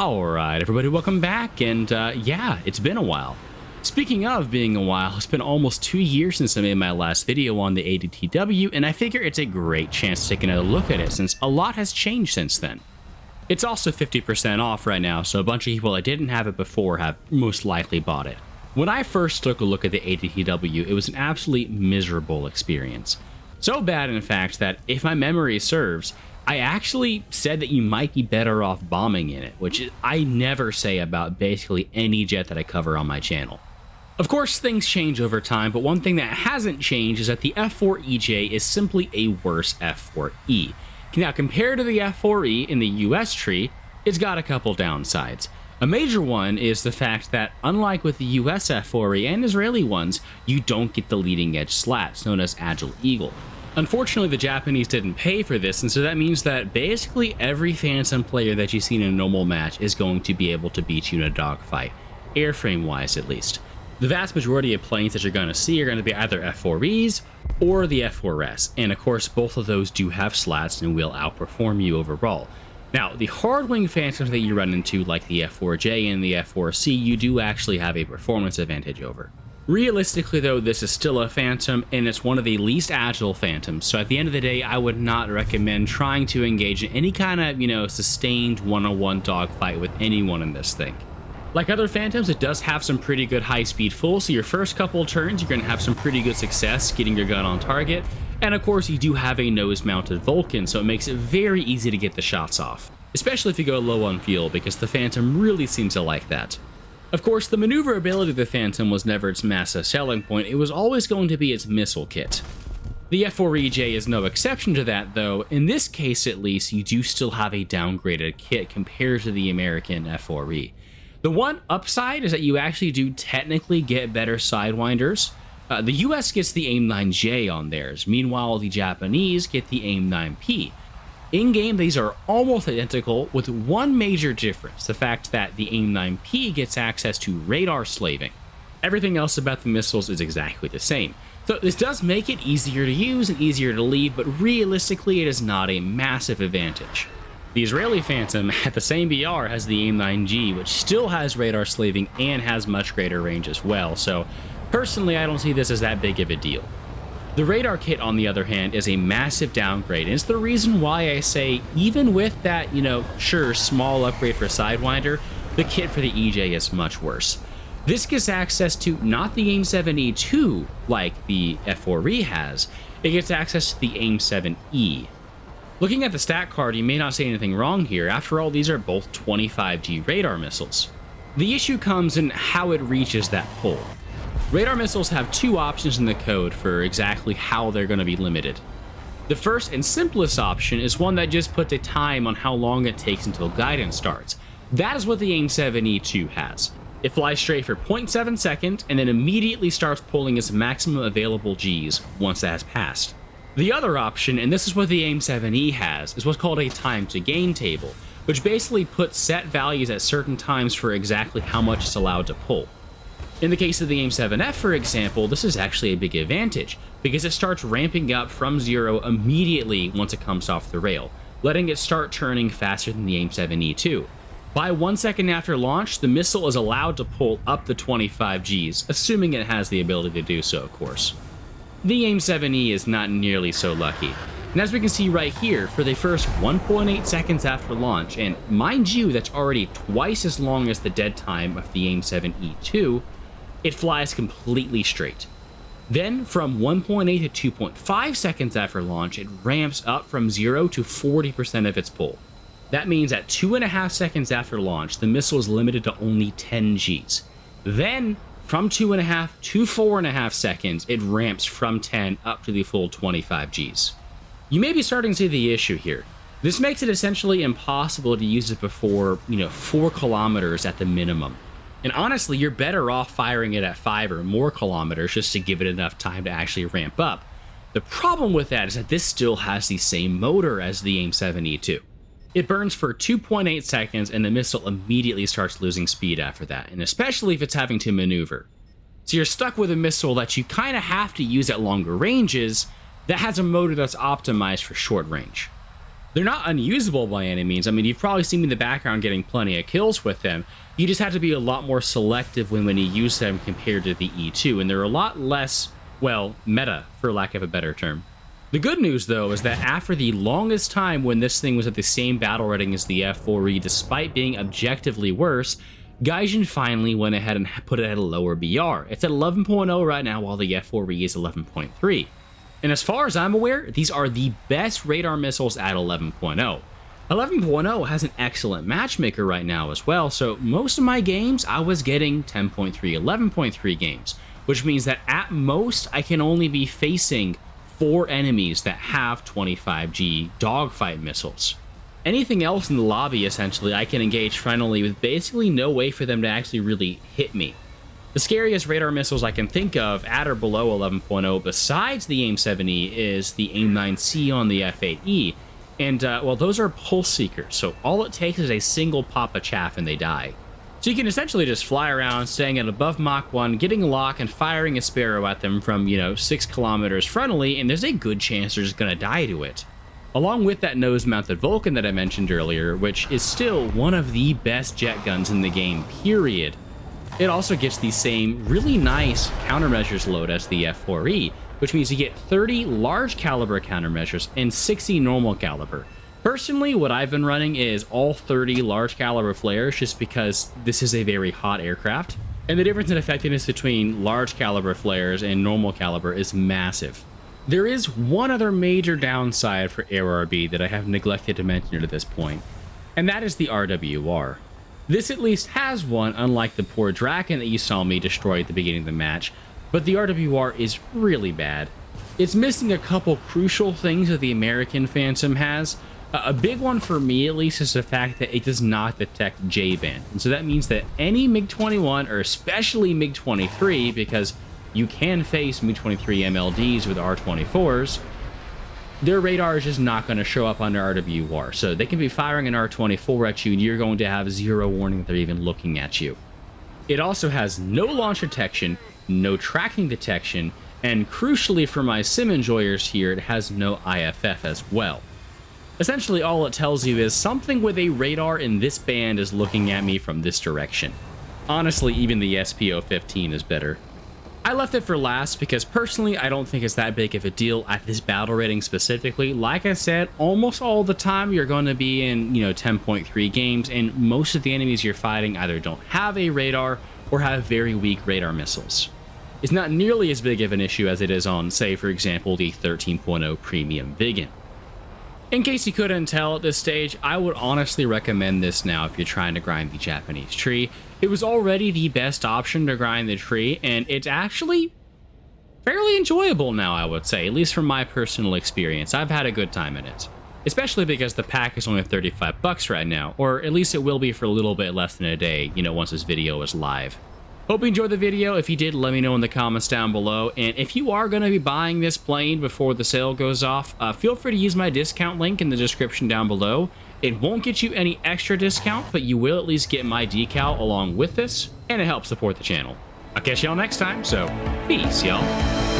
Alright, everybody, welcome back, and yeah, it's been a while. Speaking of being a while, it's been almost 2 years since I made my last video on the ADTW, and I figure it's a great chance to take another look at it since a lot has changed since then. It's also 50% off right now, so a bunch of people that didn't have it before have most likely bought it. When I first took a look at the ADTW, it was an absolutely miserable experience. So bad, in fact, that if my memory serves, I actually said that you might be better off bombing in it, which I never say about basically any jet that I cover on my channel. Of course, things change over time, but one thing that hasn't changed is that the F-4EJ is simply a worse F-4E. Now, compared to the F-4E in the US tree, it's got a couple downsides. A major one is the fact that, unlike with the US F-4E and Israeli ones, you don't get the leading edge slats, known as Agile Eagle. Unfortunately, the Japanese didn't pay for this, and so that means that basically every Phantom player that you see in a normal match is going to be able to beat you in a dogfight, airframe-wise at least. The vast majority of planes that you're going to see are going to be either F-4Es or the F-4S, and of course both of those do have slats and will outperform you overall. Now, the hard-wing Phantoms that you run into, like the F-4EJ and the F-4C, you do actually have a performance advantage over. Realistically, though, this is still a Phantom, and it's one of the least agile Phantoms, so at the end of the day, I would not recommend trying to engage in any kind of, sustained one-on-one dogfight with anyone in this thing. Like other Phantoms, it does have some pretty good high-speed full, so your first couple turns, you're going to have some pretty good success getting your gun on target, and of course, you do have a nose-mounted Vulcan, so it makes it very easy to get the shots off, especially if you go low on fuel, because the Phantom really seems to like that. Of course, the maneuverability of the Phantom was never its massive selling point, it was always going to be its missile kit. The F-4EJ is no exception to that, though. In this case, at least, you do still have a downgraded kit compared to the American F-4E. The one upside is that you actually do technically get better sidewinders. The US gets the AIM-9J on theirs, meanwhile the Japanese get the AIM-9P. In-game, these are almost identical, with one major difference, the fact that the AIM-9P gets access to radar slaving. Everything else about the missiles is exactly the same. So this does make it easier to use and easier to lead, but realistically it is not a massive advantage. The Israeli Phantom at the same BR has the AIM-9G, which still has radar slaving and has much greater range as well, so personally I don't see this as that big of a deal. The radar kit, on the other hand, is a massive downgrade, and it's the reason why I say, even with that, sure, small upgrade for Sidewinder, the kit for the EJ is much worse. This gets access to not the AIM-7E2 like the F-4E has, it gets access to the AIM-7E. Looking at the stat card, you may not say anything wrong here. After all, these are both 25G radar missiles. The issue comes in how it reaches that pole. Radar missiles have two options in the code for exactly how they're going to be limited. The first and simplest option is one that just puts a time on how long it takes until guidance starts. That is what the AIM-7E2 has. It flies straight for 0.7 seconds and then immediately starts pulling its maximum available Gs once that has passed. The other option, and this is what the AIM-7E has, is what's called a time to gain table, which basically puts set values at certain times for exactly how much it's allowed to pull. In the case of the AIM-7F, for example, this is actually a big advantage, because it starts ramping up from 0 immediately once it comes off the rail, letting it start turning faster than the AIM-7E2. By 1 second after launch, the missile is allowed to pull up to 25 Gs, assuming it has the ability to do so, of course. The AIM-7E is not nearly so lucky, and as we can see right here, for the first 1.8 seconds after launch, and mind you, that's already twice as long as the dead time of the AIM-7E2, it flies completely straight. Then, from 1.8 to 2.5 seconds after launch, it ramps up from 0 to 40% of its pull. That means at 2.5 seconds after launch, the missile is limited to only 10 Gs. Then, from 2.5 to 4.5 seconds, it ramps from 10 up to the full 25 Gs. You may be starting to see the issue here. This makes it essentially impossible to use it before, 4 kilometers at the minimum. And honestly, you're better off firing it at 5 or more kilometers just to give it enough time to actually ramp up. The problem with that is that this still has the same motor as the AIM-7E2. It burns for 2.8 seconds and the missile immediately starts losing speed after that, and especially if it's having to maneuver. So you're stuck with a missile that you kind of have to use at longer ranges that has a motor that's optimized for short range. They're not unusable by any means. I mean, you've probably seen me in the background getting plenty of kills with them. You just have to be a lot more selective when you use them compared to the E2, and they're a lot less, well, meta, for lack of a better term. The good news, though, is that after the longest time when this thing was at the same battle rating as the F-4E, despite being objectively worse, Gaijin finally went ahead and put it at a lower BR. It's at 11.0 right now, while the F-4E is 11.3. And as far as I'm aware, these are the best radar missiles at 11.0. 11.0 has an excellent matchmaker right now as well, so most of my games I was getting 10.3, 11.3 games, which means that at most I can only be facing 4 enemies that have 25G dogfight missiles. Anything else in the lobby, essentially, I can engage frontally with basically no way for them to actually really hit me. The scariest radar missiles I can think of at or below 11.0 besides the AIM-7E is the AIM-9C on the F-8E, and well, those are pulse seekers, so all it takes is a single pop of chaff and they die. So you can essentially just fly around, staying at above Mach 1, getting a lock, and firing a Sparrow at them from, 6 kilometers frontally, and there's a good chance they're just going to die to it. Along with that nose-mounted Vulcan that I mentioned earlier, which is still one of the best jet guns in the game, period. It also gets the same really nice countermeasures load as the F-4E, which means you get 30 large caliber countermeasures and 60 normal caliber. Personally, what I've been running is all 30 large caliber flares just because this is a very hot aircraft, and the difference in effectiveness between large caliber flares and normal caliber is massive. There is one other major downside for ARB that I have neglected to mention at this point, and that is the RWR. This at least has one, unlike the poor Draken that you saw me destroy at the beginning of the match, but the RWR is really bad. It's missing a couple crucial things that the American Phantom has. A big one for me, at least, is the fact that it does not detect J-band. And so that means that any MiG-21, or especially MiG-23, because you can face MiG-23 MLDs with R-24s, their radar is just not going to show up under RWR. So they can be firing an R-24 at you, and you're going to have zero warning that they're even looking at you. It also has no launch detection, no tracking detection, and crucially for my sim enjoyers here, it has no IFF as well. Essentially, all it tells you is something with a radar in this band is looking at me from this direction. Honestly, even the SPO-15 is better. I left it for last because personally, I don't think it's that big of a deal at this battle rating specifically. Like I said, almost all the time you're going to be in, 10.3 games, and most of the enemies you're fighting either don't have a radar or have very weak radar missiles. It's not nearly as big of an issue as it is on, say, for example, the 13.0 Premium Viggen. In case you couldn't tell at this stage, I would honestly recommend this now if you're trying to grind the Japanese tree. It was already the best option to grind the tree, and it's actually fairly enjoyable now, I would say, at least from my personal experience. I've had a good time in it. Especially because the pack is only 35 bucks right now, or at least it will be for a little bit less than a day, once this video is live. Hope you enjoyed the video. If you did, let me know in the comments down below. And if you are going to be buying this plane before the sale goes off, feel free to use my discount link in the description down below. It won't get you any extra discount, but you will at least get my decal along with this, and it helps support the channel. I'll catch y'all next time, so peace, y'all.